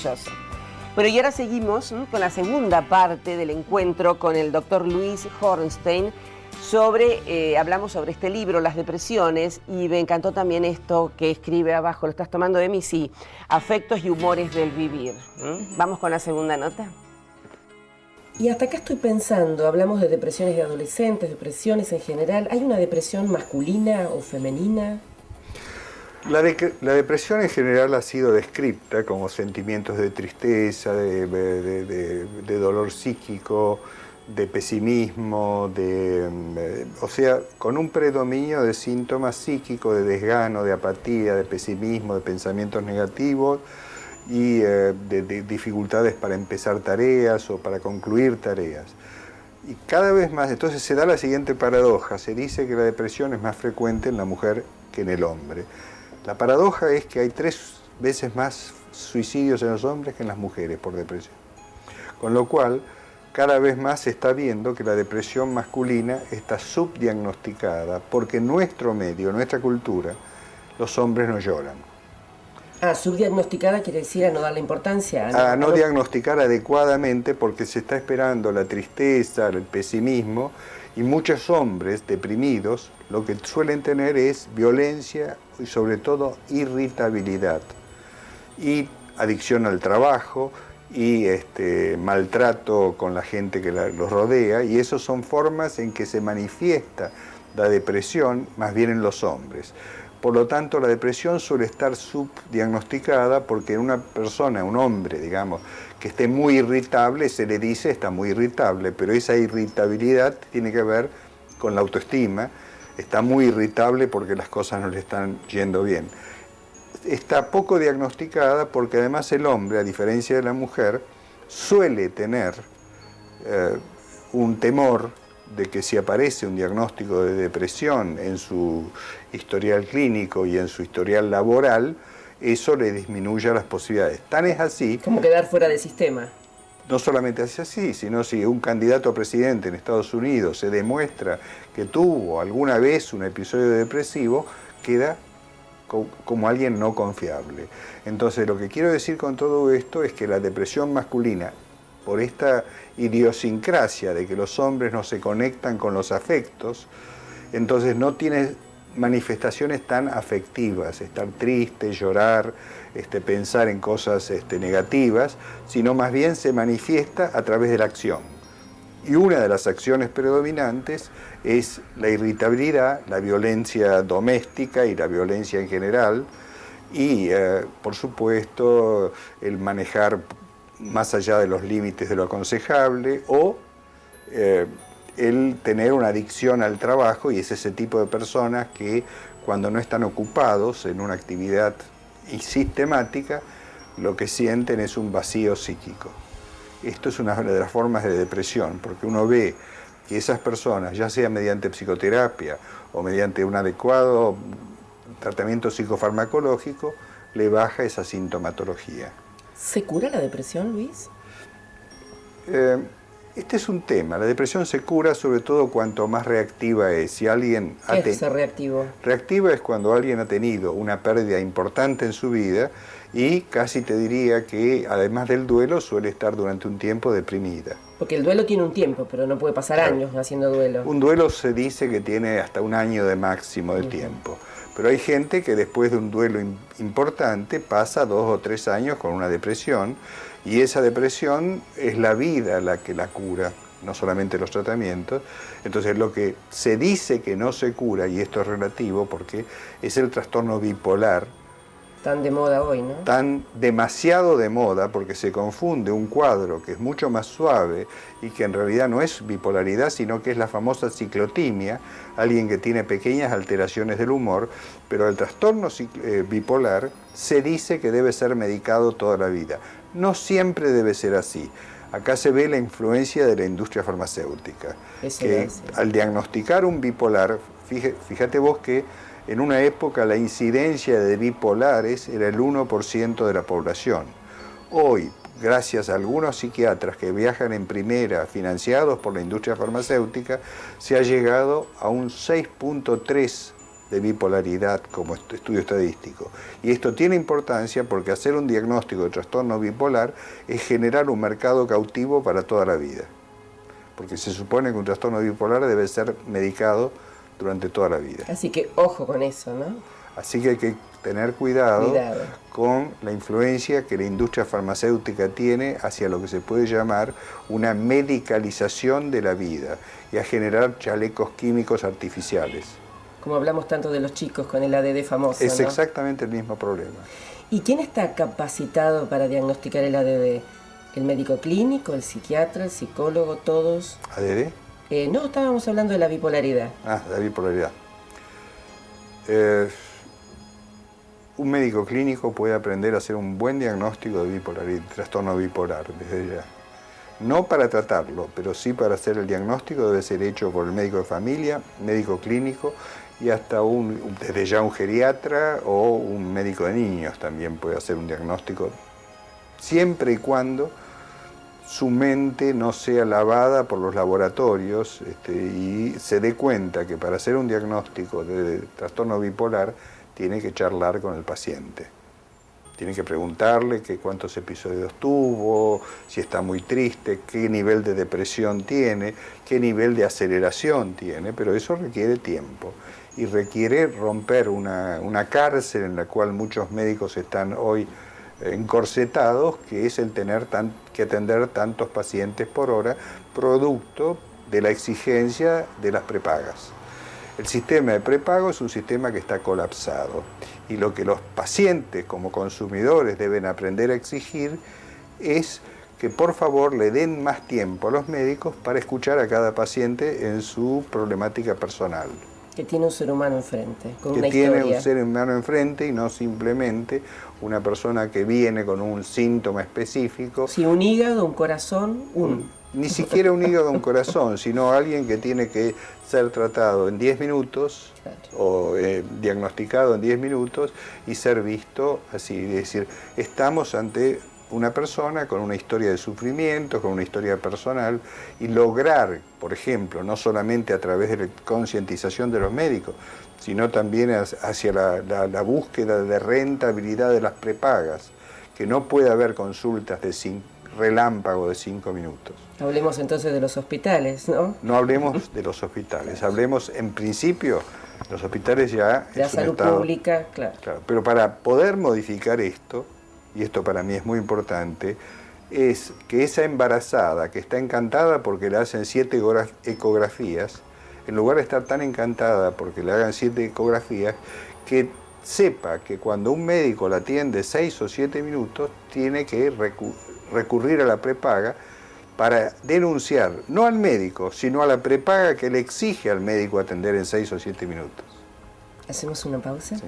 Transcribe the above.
maravilloso. Bueno, y ahora seguimos con la segunda parte del encuentro con el doctor Luis Hornstein. Hablamos sobre este libro, Las depresiones, y me encantó también esto que escribe abajo, lo estás tomando de mí, sí, afectos y humores del vivir. Vamos con la segunda nota. Y hasta acá estoy pensando, hablamos de depresiones de adolescentes, depresiones en general. ¿Hay una depresión masculina o femenina? La depresión en general ha sido descrita como sentimientos de tristeza, de dolor psíquico, de pesimismo, o sea, con un predominio de síntomas psíquicos, de desgano, de apatía, de pesimismo, de pensamientos negativos y de dificultades para empezar tareas o para concluir tareas. Y cada vez más, entonces se da la siguiente paradoja, se dice que la depresión es más frecuente en la mujer que en el hombre. La paradoja es que hay 3 veces más suicidios en los hombres que en las mujeres por depresión. Con lo cual, cada vez más se está viendo que la depresión masculina está subdiagnosticada porque en nuestro medio, en nuestra cultura, los hombres no lloran. Subdiagnosticada quiere decir a no darle importancia. A no diagnosticar adecuadamente porque se está esperando la tristeza, el pesimismo, y muchos hombres deprimidos lo que suelen tener es violencia y sobre todo irritabilidad y adicción al trabajo y maltrato con la gente que los rodea, y esas son formas en que se manifiesta la depresión más bien en los hombres. Por lo tanto, la depresión suele estar subdiagnosticada porque una persona, un hombre, digamos, que esté muy irritable, se le dice está muy irritable, pero esa irritabilidad tiene que ver con la autoestima, está muy irritable porque las cosas no le están yendo bien. Está poco diagnosticada porque además el hombre, a diferencia de la mujer, suele tener un temor de que si aparece un diagnóstico de depresión en su historial clínico y en su historial laboral, eso le disminuye las posibilidades. Tan es así... Como quedar fuera del sistema. No solamente es así, sino si un candidato a presidente en Estados Unidos se demuestra que tuvo alguna vez un episodio depresivo, queda como alguien no confiable. Entonces, lo que quiero decir con todo esto es que la depresión masculina, por esta idiosincrasia de que los hombres no se conectan con los afectos, entonces no tiene manifestaciones tan afectivas, estar triste, llorar, pensar en cosas negativas, sino más bien se manifiesta a través de la acción. Y una de las acciones predominantes es la irritabilidad, la violencia doméstica y la violencia en general, y por supuesto el manejar más allá de los límites de lo aconsejable, o el tener una adicción al trabajo, y es ese tipo de personas que cuando no están ocupados en una actividad sistemática, lo que sienten es un vacío psíquico. Esto es una de las formas de depresión, porque uno ve que esas personas, ya sea mediante psicoterapia o mediante un adecuado tratamiento psicofarmacológico, le baja esa sintomatología. ¿Se cura la depresión, Luis? Este es un tema. La depresión se cura sobre todo cuanto más reactiva es. Si alguien ¿Qué es ser reactivo? Reactiva es cuando alguien ha tenido una pérdida importante en su vida y casi te diría que además del duelo suele estar durante un tiempo deprimida. Porque el duelo tiene un tiempo, pero no puede pasar años haciendo duelo. Un duelo se dice que tiene hasta un año de máximo de tiempo. Pero hay gente que después de un duelo importante pasa 2 o 3 años con una depresión, y esa depresión es la vida la que la cura, no solamente los tratamientos. Entonces lo que se dice que no se cura, y esto es relativo porque es el trastorno bipolar. Tan de moda hoy, ¿no? Tan demasiado de moda, porque se confunde un cuadro que es mucho más suave y que en realidad no es bipolaridad, sino que es la famosa ciclotimia, alguien que tiene pequeñas alteraciones del humor, pero el trastorno bipolar se dice que debe ser medicado toda la vida. No siempre debe ser así. Acá se ve la influencia de la industria farmacéutica, que al diagnosticar un bipolar, fíjate vos que en una época la incidencia de bipolares era el 1% de la población. Hoy, gracias a algunos psiquiatras que viajan en primera, financiados por la industria farmacéutica, se ha llegado a un 6.3 de bipolaridad como estudio estadístico. Y esto tiene importancia porque hacer un diagnóstico de trastorno bipolar es generar un mercado cautivo para toda la vida. Porque se supone que un trastorno bipolar debe ser medicado durante toda la vida. Así que ojo con eso, ¿no? Así que hay que tener cuidado con la influencia que la industria farmacéutica tiene hacia lo que se puede llamar una medicalización de la vida y a generar chalecos químicos artificiales. Como hablamos tanto de los chicos con el ADD famoso, Es ¿no? exactamente el mismo problema. ¿Y quién está capacitado para diagnosticar el ADD? ¿El médico clínico, el psiquiatra, el psicólogo, todos? ¿ADD? No, estábamos hablando de la bipolaridad. Ah, la bipolaridad. Un médico clínico puede aprender a hacer un buen diagnóstico de bipolaridad, trastorno bipolar, desde ya. No para tratarlo, pero sí para hacer el diagnóstico debe ser hecho por el médico de familia, médico clínico y hasta desde ya un geriatra o un médico de niños también puede hacer un diagnóstico, siempre y cuando su mente no sea lavada por los laboratorios y se dé cuenta que para hacer un diagnóstico de trastorno bipolar tiene que charlar con el paciente. Tiene que preguntarle cuántos episodios tuvo, si está muy triste, qué nivel de depresión tiene, qué nivel de aceleración tiene, pero eso requiere tiempo y requiere romper una cárcel en la cual muchos médicos están hoy encorsetados, que es el tener que atender tantos pacientes por hora, producto de la exigencia de las prepagas. El sistema de prepago es un sistema que está colapsado y lo que los pacientes como consumidores deben aprender a exigir es que por favor le den más tiempo a los médicos para escuchar a cada paciente en su problemática personal. Que tiene un ser humano enfrente, con que una tiene historia. Un ser humano enfrente y no simplemente una persona que viene con un síntoma específico. Sí, un hígado, un corazón, Ni siquiera un hígado o un corazón, sino alguien que tiene que ser tratado en 10 minutos o diagnosticado en 10 minutos y ser visto así. Es decir, estamos ante una persona con una historia de sufrimiento, con una historia personal, y lograr, por ejemplo, no solamente a través de la concientización de los médicos, sino también hacia la búsqueda de rentabilidad de las prepagas, que no puede haber consultas de relámpago de 5 minutos. Hablemos entonces de los hospitales, ¿no? No hablemos de los hospitales, hablemos en principio, los hospitales ya La salud pública, claro. Pero para poder modificar esto, y esto para mí es muy importante, es que esa embarazada que está encantada porque le hacen 7 ecografías, en lugar de estar tan encantada porque le hagan 7 ecografías, que sepa que cuando un médico la atiende 6 o 7 minutos, tiene que recurrir a la prepaga para denunciar, no al médico, sino a la prepaga que le exige al médico atender en 6 o 7 minutos. ¿Hacemos una pausa? Sí.